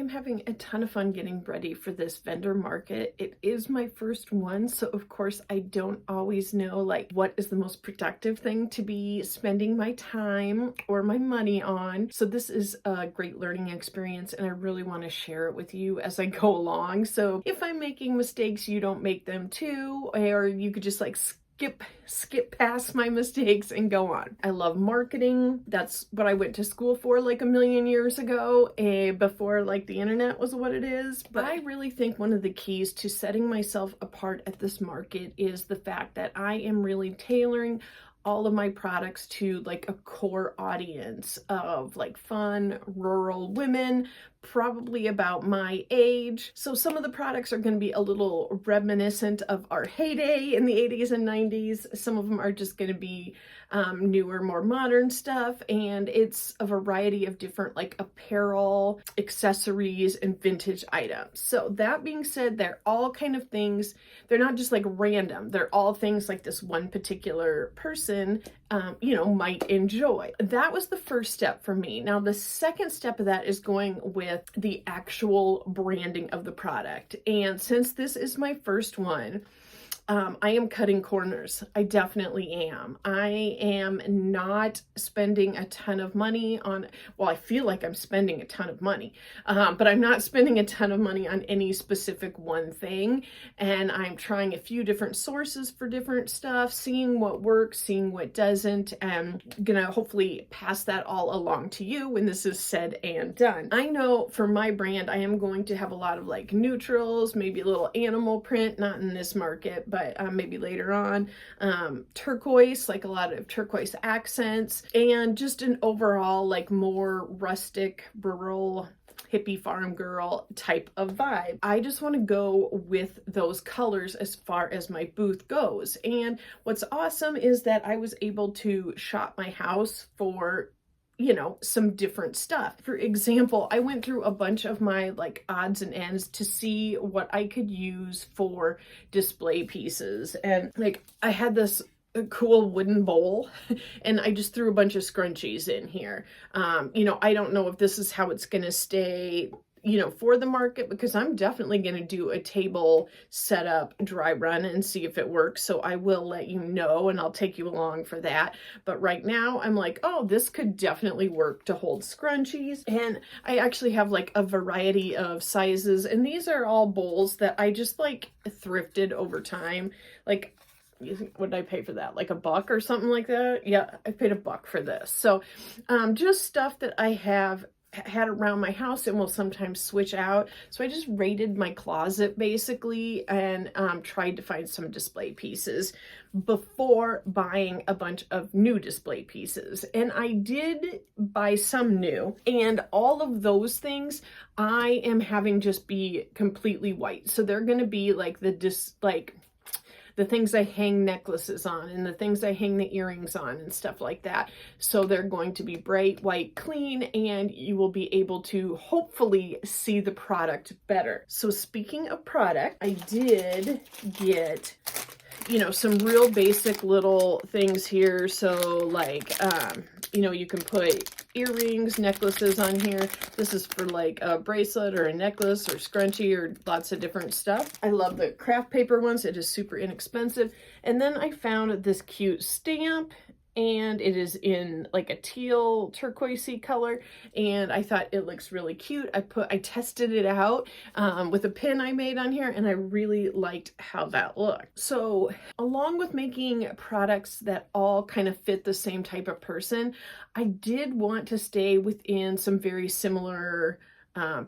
am having a ton of fun getting ready for this vendor market. It is my first one, so of course I don't always know like what is the most productive thing to be spending my time or my money on. So this is a great learning experience and I really want to share it with you as I go along. So if I'm making mistakes, you don't make them too, or you could just like skip past my mistakes and go on. I love marketing. That's what I went to school for like a million years ago, before like the internet was what it is. But I really think one of the keys to setting myself apart at this market is the fact that I am really tailoring all of my products to like a core audience of like fun rural women, probably about my age. So some of the products are going to be a little reminiscent of our heyday in the 80s and 90s. Some of them are just going to be newer, more modern stuff. And it's a variety of different like apparel, accessories, and vintage items. So that being said, they're all kind of things, they're not just like random. They're all things like this one particular person, might enjoy. That was the first step for me. Now, the second step of that is going with the actual branding of the product. And since this is my first one, I am cutting corners. I definitely am. I am not spending a ton of money on, well, I feel like I'm spending a ton of money, but I'm not spending a ton of money on any specific one thing. And I'm trying a few different sources for different stuff, seeing what works, seeing what doesn't, and gonna hopefully pass that all along to you when this is said and done. I know for my brand, I am going to have a lot of like neutrals, maybe a little animal print, not in this market, but maybe later on, turquoise, like a lot of turquoise accents, and just an overall like more rustic, rural, hippie farm girl type of vibe. I just want to go with those colors as far as my booth goes. And what's awesome is that I was able to shop my house for some different stuff. For example, I went through a bunch of my like odds and ends to see what I could use for display pieces. And like I had this cool wooden bowl and I just threw a bunch of scrunchies in here. I don't know if this is how it's gonna stay for the market, because I'm definitely going to do a table setup dry run and see if it works. So I will let you know and I'll take you along for that. But right now I'm like, oh, this could definitely work to hold scrunchies. And I actually have like a variety of sizes. And these are all bowls that I just like thrifted over time. Like, what did I pay for that? Like $1 or something like that? Yeah, I paid $1 for this. So just stuff that I have had around my house and will sometimes switch out. So I just raided my closet basically and tried to find some display pieces before buying a bunch of new display pieces. And I did buy some new, and all of those things I am having just be completely white. So they're going to be like the things I hang necklaces on and the things I hang the earrings on and stuff like that. So they're going to be bright, white, clean, and you will be able to hopefully see the product better. So speaking of product, I did get some real basic little things here. So like, you can put earrings, necklaces on here. This is for like a bracelet or a necklace or scrunchie or lots of different stuff. I love the craft paper ones. It is super inexpensive. And then I found this cute stamp, and it is in like a teal turquoisey color, and I thought it looks really cute. I tested it out with a pin I made on here, and I really liked how that looked. So along with making products that all kind of fit the same type of person, I did want to stay within some very similar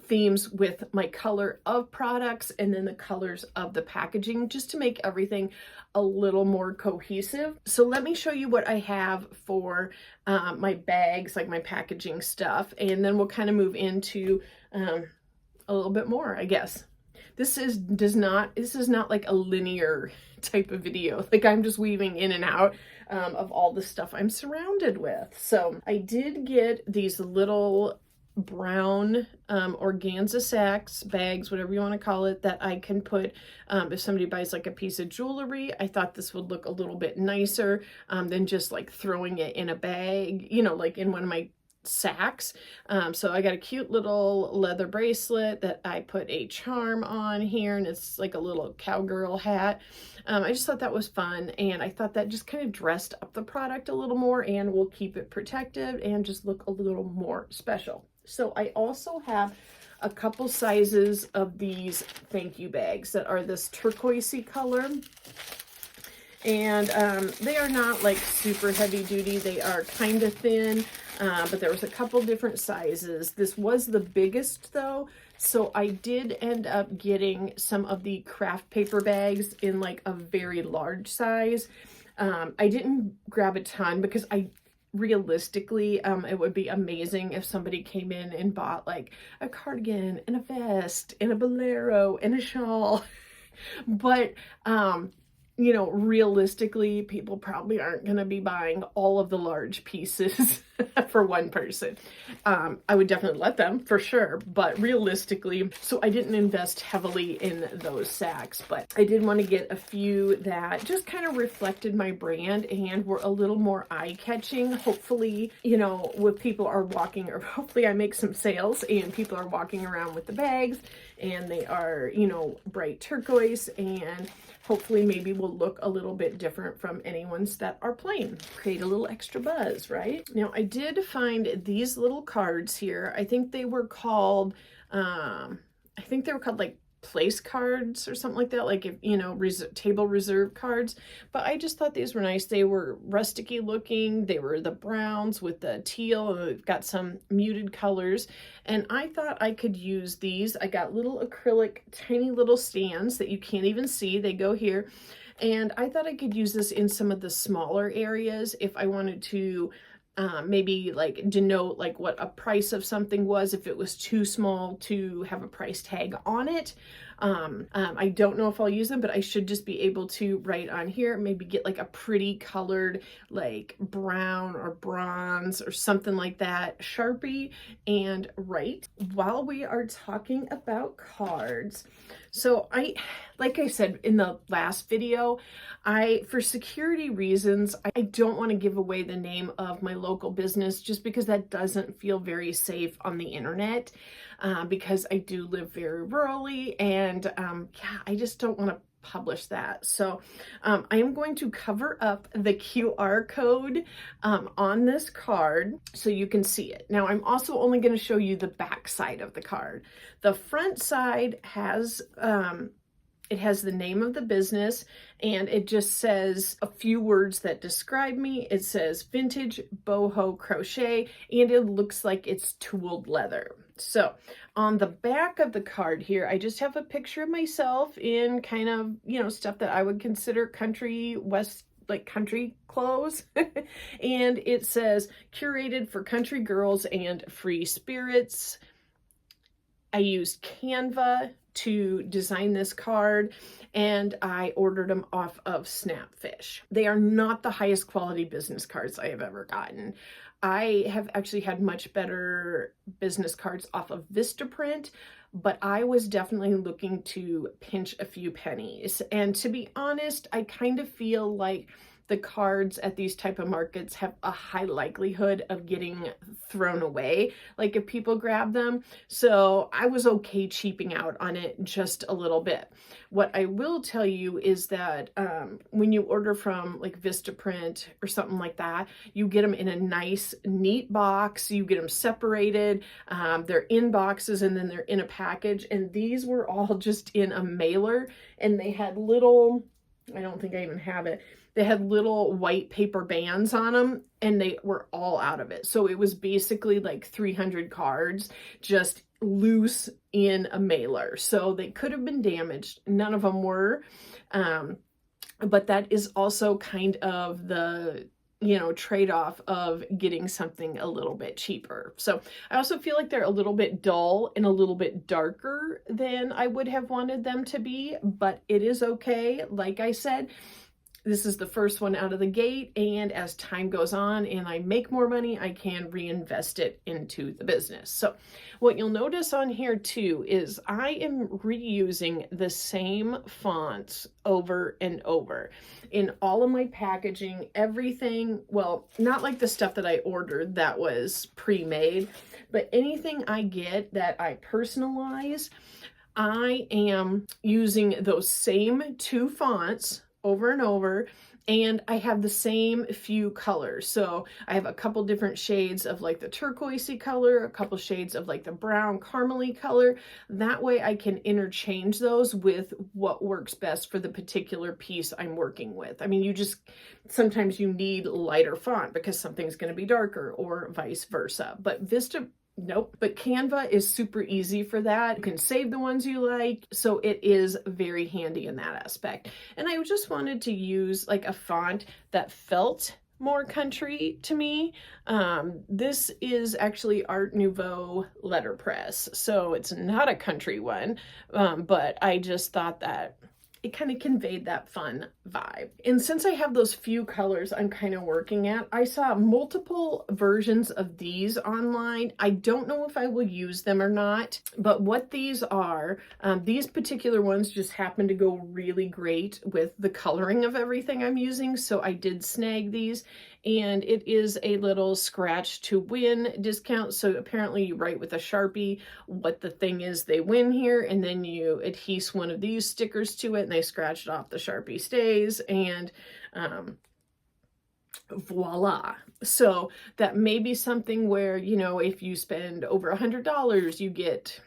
themes with my color of products and then the colors of the packaging, just to make everything a little more cohesive. So let me show you what I have for my bags, like my packaging stuff, and then we'll kind of move into a little bit more, I guess. This is not like a linear type of video. Like I'm just weaving in and out of all the stuff I'm surrounded with. So I did get these little brown organza sacks, bags, whatever you want to call it, that I can put if somebody buys like a piece of jewelry. I thought this would look a little bit nicer than just like throwing it in a bag, like in one of my sacks. So I got a cute little leather bracelet that I put a charm on here, and it's like a little cowgirl hat. I just thought that was fun, and I thought that just kind of dressed up the product a little more and will keep it protected and just look a little more special. So I also have a couple sizes of these thank you bags that are this turquoisey color. And they are not like super heavy duty. They are kind of thin, but there was a couple different sizes. This was the biggest though, so I did end up getting some of the craft paper bags in like a very large size. I didn't grab a ton because realistically, it would be amazing if somebody came in and bought like a cardigan and a vest and a bolero and a shawl. But you know, realistically, people probably aren't going to be buying all of the large pieces for one person. I would definitely let them for sure, but realistically, so I didn't invest heavily in those sacks, but I did want to get a few that just kind of reflected my brand and were a little more eye-catching. Hopefully, you know, with people are walking, or hopefully I make some sales and people are walking around with the bags and they are, you know, bright turquoise, and hopefully maybe will look a little bit different from anyone's that are plain. Create a little extra buzz, right? Now I did find these little cards here. I think they were called, like place cards or something like that, like, if you know, table reserve cards. But I just thought these were nice. They were rusticy looking. They were the browns with the teal, and we've got some muted colors, and I thought I could use these. I got little acrylic tiny little stands that you can't even see. They go here, and I thought I could use this in some of the smaller areas if I wanted to maybe like denote like what a price of something was, if it was too small to have a price tag on it. I don't know if I'll use them, but I should just be able to write on here, maybe get like a pretty colored like brown or bronze or something like that Sharpie and write. While we are talking about cards, so like I said in the last video, for security reasons, I don't want to give away the name of my local business just because that doesn't feel very safe on the internet, because I do live very rurally, and yeah, I just don't want to publish that. So I am going to cover up the QR code on this card so you can see it. Now I'm also only going to show you the back side of the card. The front side has it has the name of the business, and it just says a few words that describe me. It says vintage boho crochet, and it looks like it's tooled leather. So on the back of the card here, I just have a picture of myself in kind of, you know, stuff that I would consider country clothes. And it says curated for country girls and free spirits. I used Canva to design this card, and I ordered them off of Snapfish. They are not the highest quality business cards I have ever gotten. I have actually had much better business cards off of Vistaprint, but I was definitely looking to pinch a few pennies. And to be honest, I kind of feel like the cards at these type of markets have a high likelihood of getting thrown away, like if people grab them. So I was okay cheaping out on it just a little bit. What I will tell you is that when you order from like Vistaprint or something like that, you get them in a nice, neat box. You get them separated. They're in boxes, and then they're in a package. And these were all just in a mailer, and they had little, I don't think I even have it. They had little white paper bands on them, and they were all out of it. So it was basically like 300 cards just loose in a mailer. So they could have been damaged. None of them were. But that is also kind of the, you know, trade-off of getting something a little bit cheaper. So I also feel like they're a little bit dull and a little bit darker than I would have wanted them to be, but it is okay. Like I said, this is the first one out of the gate, and as time goes on and I make more money, I can reinvest it into the business. So what you'll notice on here too is I am reusing the same fonts over and over in all of my packaging, everything. Well, not like the stuff that I ordered that was pre-made, but anything I get that I personalize, I am using those same 2 fonts over and over, and I have the same few colors. So I have a couple different shades of like the turquoisey color, a couple shades of like the brown caramely color. That way I can interchange those with what works best for the particular piece I'm working with. I mean, sometimes you need lighter font because something's going to be darker, or vice versa. But nope. But Canva is super easy for that. You can save the ones you like. So it is very handy in that aspect. And I just wanted to use like a font that felt more country to me. This is actually Art Nouveau letterpress. So it's not a country one, but I just thought that it kind of conveyed that fun vibe. And since I have those few colors I'm kind of working at, I saw multiple versions of these online. I don't know if I will use them or not, but what these are, these particular ones just happen to go really great with the coloring of everything I'm using. So I did snag these, and it is a little scratch to win discount. So apparently you write with a Sharpie what the thing is they win here, and then you adhese one of these stickers to it, and they scratch it off, the Sharpie stays, and voila. So that may be something where, you know, if you spend over $100, you get,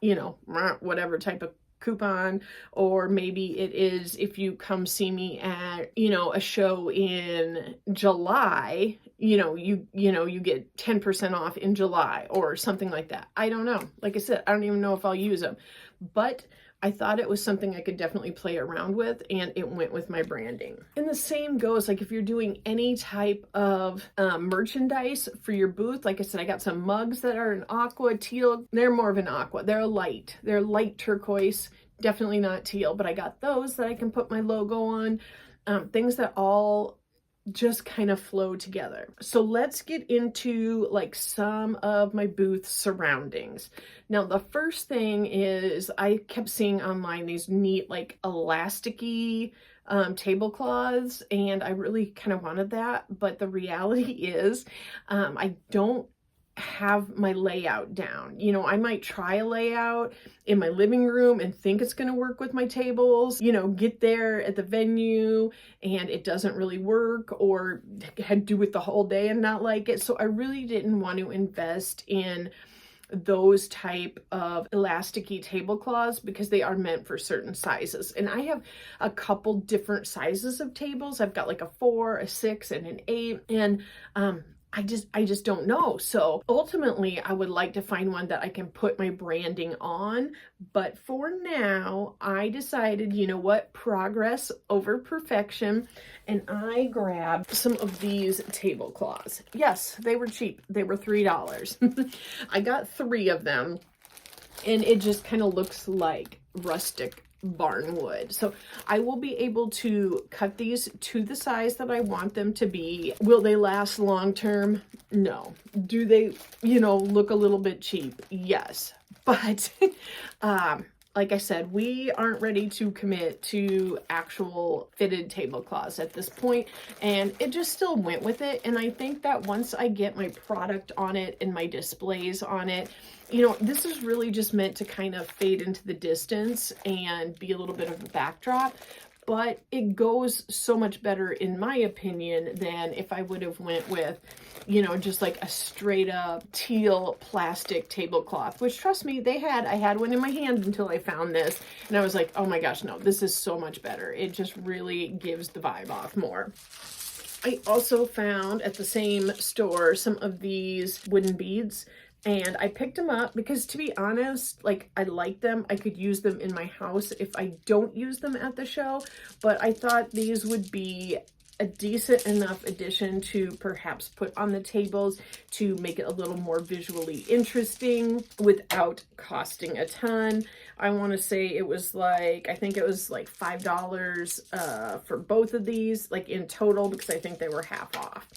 you know, whatever type of coupon. Or maybe it is if you come see me at, you know, a show in July, you get 10% off in July or something like that. I don't know. Like I said, I don't even know if I'll use them, but I thought it was something I could definitely play around with, and it went with my branding. And the same goes, like if you're doing any type of merchandise for your booth. Like I said, I got some mugs that are an aqua teal. They're more of an aqua. They're light turquoise, definitely not teal, but I got those that I can put my logo on. Things that all just kind of flow together. So let's get into like some of my booth surroundings. Now, the first thing is I kept seeing online these neat like elasticy tablecloths, and I really kind of wanted that, but the reality is I don't have my layout down. You know, I might try a layout in my living room and think it's going to work with my tables, you know, get there at the venue and it doesn't really work, or had do it the whole day and not like it. So I really didn't want to invest in those type of elasticy tablecloths because they are meant for certain sizes. And I have a couple different sizes of tables. I've got like a 4, a 6, and an 8. And I just don't know. So ultimately I would like to find one that I can put my branding on. But for now, I decided, you know what, progress over perfection. And I grabbed some of these tablecloths. Yes, they were cheap. They were $3. I got 3 of them, and it just kind of looks like rustic barn wood. So I will be able to cut these to the size that I want them to be. Will they last long term? No. Do they, you know, look a little bit cheap? Yes. But like I said, we aren't ready to commit to actual fitted tablecloths at this point, and it just still went with it. And I think that once I get my product on it and my displays on it, you know, this is really just meant to kind of fade into the distance and be a little bit of a backdrop. But it goes so much better, in my opinion, than if I would have went with, you know, just like a straight up teal plastic tablecloth, which, trust me, I had one in my hand until I found this. And I was like, oh my gosh, no, this is so much better. It just really gives the vibe off more. I also found at the same store some of these wooden beads. And I picked them up because, to be honest, like, I like them. I could use them in my house if I don't use them at the show. But I thought these would be a decent enough addition to perhaps put on the tables to make it a little more visually interesting without costing a ton. I want to say it was like, I think it was like $5 for both of these, like in total, because I think they were half off.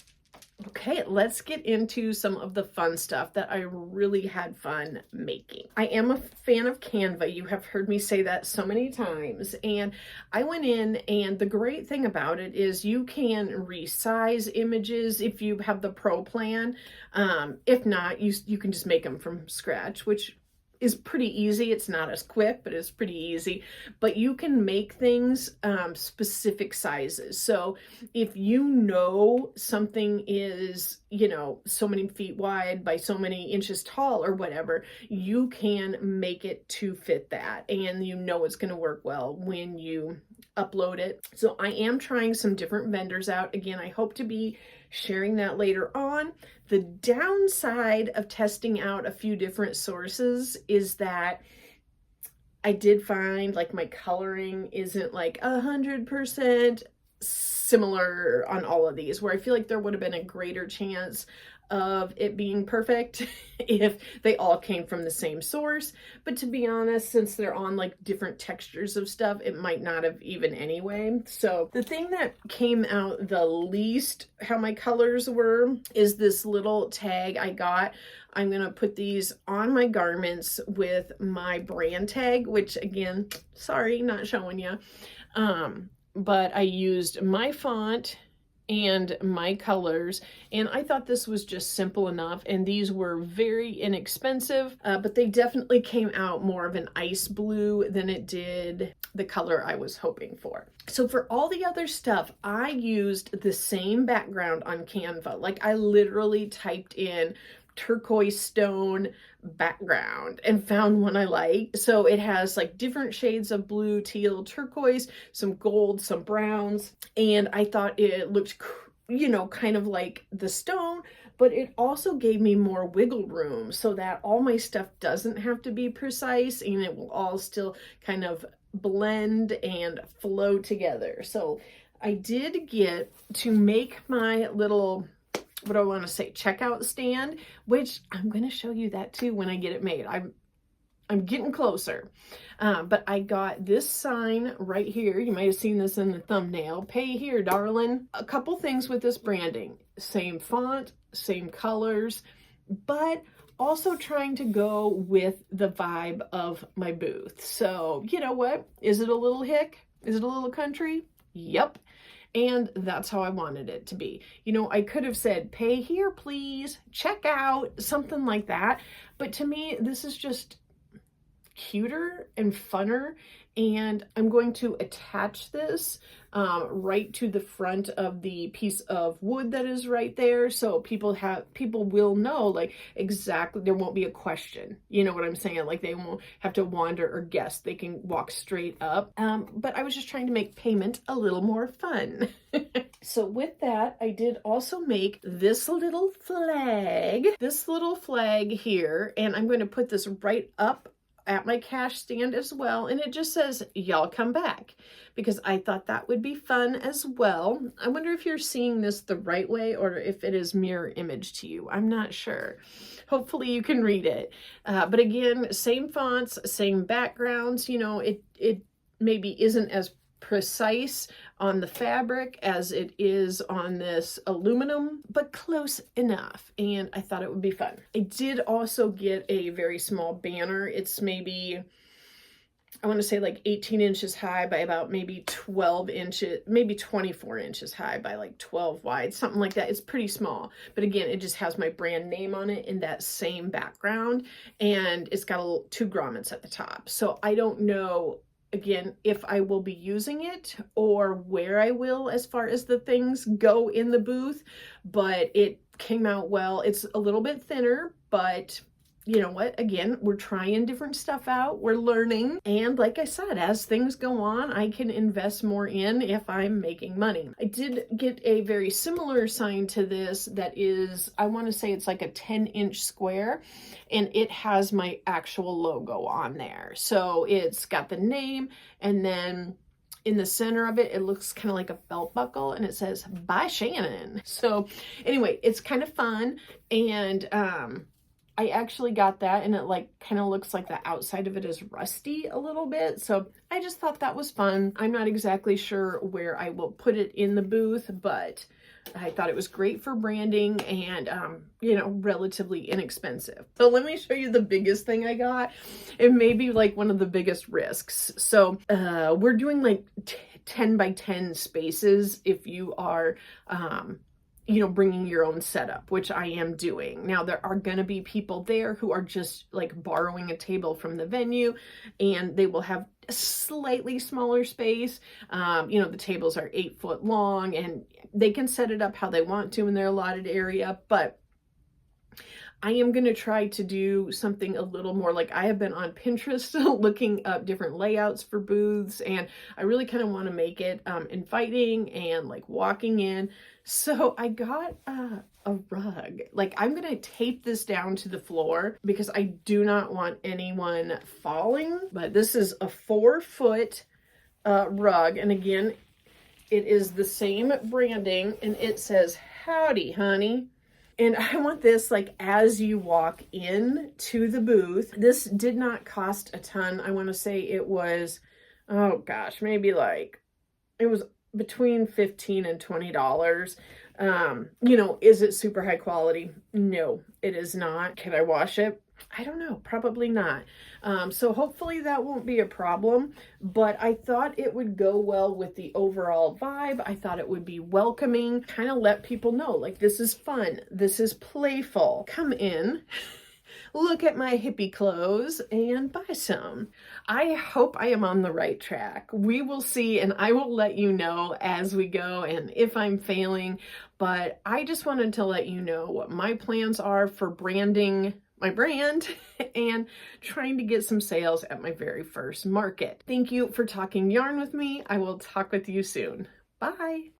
Okay, let's get into some of the fun stuff that I really had fun making. I am a fan of Canva. You have heard me say that so many times. And I went in, and the great thing about it is you can resize images if you have the pro plan. If not, you can just make them from scratch, which is pretty easy. It's not as quick, but it's pretty easy. But you can make things specific sizes. So if you know something is, you know, so many feet wide by so many inches tall or whatever, you can make it to fit that. And you know it's going to work well when you upload it. So I am trying some different vendors out. Again, I hope to be sharing that later on. The downside of testing out a few different sources is that I did find like my coloring isn't like 100% similar on all of these, where I feel like there would have been a greater chance of it being perfect if they all came from the same source. But to be honest, since they're on like different textures of stuff, it might not have even anyway. So the thing that came out the least how my colors were is this little tag I got. I'm going to put these on my garments with my brand tag, which again, sorry, not showing you. But I used my font and my colors, and I thought this was just simple enough, and these were very inexpensive, but they definitely came out more of an ice blue than it did the color I was hoping for. So for all the other stuff, I used the same background on Canva. Like I literally typed in turquoise stone background and found one I like. So it has like different shades of blue, teal, turquoise, some gold, some browns, and I thought it looked, you know, kind of like the stone, but it also gave me more wiggle room so that all my stuff doesn't have to be precise and it will all still kind of blend and flow together. So I did get to make my little, what do I want to say, checkout stand, which I'm going to show you that too when I get it made. I'm getting closer. But I got this sign right here. You might have seen this in the thumbnail. Pay here, darling. A couple things with this branding. Same font, same colors, but also trying to go with the vibe of my booth. So, you know what? Is it a little hick? Is it a little country? Yep. And that's how I wanted it to be. You know, I could have said, pay here, please, check out, something like that. But to me, this is just cuter and funner. And I'm going to attach this right to the front of the piece of wood that is right there. So people will know like exactly, there won't be a question. You know what I'm saying? Like they won't have to wander or guess. They can walk straight up. But I was just trying to make payment a little more fun. So with that, I did also make this little flag here, and I'm going to put this right up at my cash stand as well, and it just says y'all come back, because I thought that would be fun as well. I wonder if you're seeing this the right way or if it is mirror image to you. I'm not sure. Hopefully you can read it. But again, same fonts, same backgrounds. You know, it maybe isn't as precise on the fabric as it is on this aluminum, but close enough, and I thought it would be fun. I did also get a very small banner. It's maybe, I want to say like 18 inches high by about maybe 12 inches, maybe 24 inches high by like 12 wide, something like that. It's pretty small, but again, it just has my brand name on it in that same background, and it's got two grommets at the top. So I don't know, again, if I will be using it or where I will as far as the things go in the booth, but it came out well. It's a little bit thinner, but you know what? Again, we're trying different stuff out. We're learning. And like I said, as things go on, I can invest more in if I'm making money. I did get a very similar sign to this that is, I want to say it's like a 10-inch square, and it has my actual logo on there. So it's got the name, and then in the center of it, it looks kind of like a belt buckle, and it says by Shannon. So anyway, it's kind of fun. And I actually got that, and it like kind of looks like the outside of it is rusty a little bit. So I just thought that was fun. I'm not exactly sure where I will put it in the booth, but I thought it was great for branding and, you know, relatively inexpensive. So let me show you the biggest thing I got. It may be like one of the biggest risks. So we're doing like 10 by 10 spaces if you are, you know, bringing your own setup, which I am doing. Now, there are going to be people there who are just like borrowing a table from the venue, and they will have a slightly smaller space. You know, the tables are 8 foot long, and they can set it up how they want to in their allotted area, but I am going to try to do something a little more like I have been on Pinterest looking up different layouts for booths, and I really kind of want to make it inviting and like walking in. So I got a rug. Like, I'm going to tape this down to the floor because I do not want anyone falling. But this is a 4-foot rug. And again, it is the same branding, and it says, "Howdy, honey." And I want this like as you walk in to the booth. This did not cost a ton. I want to say it was, oh gosh, maybe like, it was between $15 and $20. You know, is it super high quality? No, it is not. Can I wash it? I don't know, probably not. So hopefully that won't be a problem, but I thought it would go well with the overall vibe. I thought it would be welcoming, kind of let people know, like, this is fun, this is playful. Come in, look at my hippie clothes, and buy some. I hope I am on the right track. We will see, and I will let you know as we go and if I'm failing, but I just wanted to let you know what my plans are for branding my brand and trying to get some sales at my very first market. Thank you for talking yarn with me. I will talk with you soon. Bye.